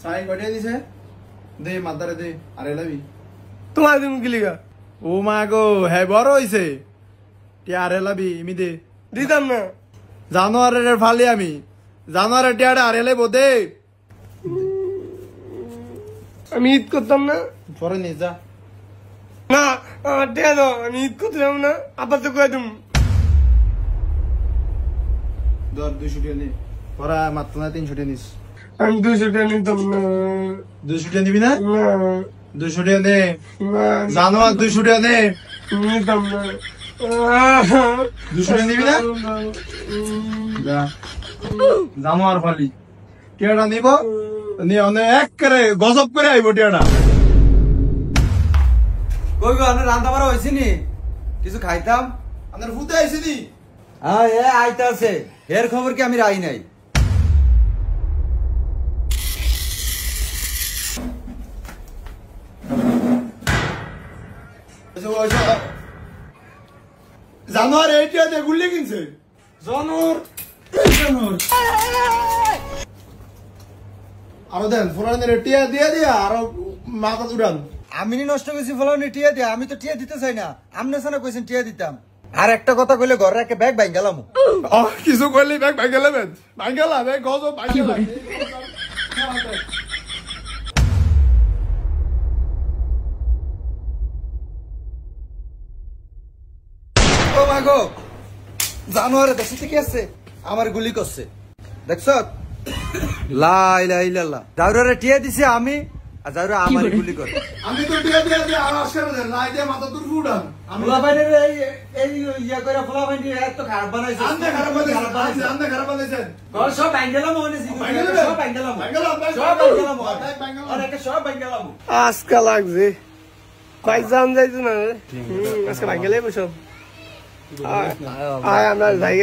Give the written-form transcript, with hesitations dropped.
চাই কটিয়ে দিছে দে মাদারে দে আরে লাবি তোমার তুমি কি লিগা ও মা গো হে বড় হইছে টি আরে লাবি ইমি দে দিতাম না জানোয়ারের ফালি আমি জানোয়ারের টিয়ারে আরে লাইবো দে আমি ঈদ করতাম না পরে নিয়ে যা না টিয়া দাও আমি ঈদ করতাম না আপাতত কয়ে তুমি ধর 200 টাকা নে পরে মাত্র না 300 টাকা নিস আমি 200 টাকা নিতাম না 200 টাকা নিবি না না 200 টাকা নে না জানোয়ার 200 টাকা নে নিতাম না 200 টাকা নিবি না যা জানোয়ার ফালি টিয়াটা নিব নিয়ে অনেক এক করে গজব করে আইব টিয়াটা কই গো আপনার রান্না বাড়া হয়েছে নি কিছু খাইতাম আপনার ভূতে আইছে নি হ্যাঁ এ আইতা আছে এর খবর কি আমি রাই নাই জানোয়ার এই টিয়াতে গুলি কিনছে জানোয়ার আরো দেন ফোরানের টিয়া দিয়ে দিয়া আরো মাথা উড়ান আমি নি নষ্ট করেছি ফলানি টিয়া দিয়া আমি তো টিয়া দিতে চাই না আমনে সানা কইছেন টিয়া দিতাম আর একটা কথা কইলে ঘরে একটা ব্যাগ ভাঙ গেলাম কিছু করলি ব্যাগ ভাঙ্গেলে বেন ভাঙ্গেলা ব্যাগ গজব ভাঙ্গেলা ও মাগো জানোয়ারে দেখতে কি আছে আমার গুলি করছে দেখছ লা ইলাহা ইল্লাল্লাহ জাউরারে টিয়া দিছে আমি আর জাউরা আমার গুলি করে আমি তো টিয়া দিয়া দিয়া আর আসরে দেন লাই দিয়া মাথা তুর উড়ান আমি ফুলাবাইনের এই ইয়া করে ফুলাবাইনের এত খারাপ বানাইছে আন্দে খারাপ বানাইছেন আন্দে খারাপ বানাইছেন ঘর সব ভাঙ্গেলাম মনে সব ভাঙ্গেলাম আর একটা সব ভাঙ্গেলাম আজকে লাগছে কয়েকজন যাইছো না আজকে ভাঙ্গেলে বসব আয় আমরা যাই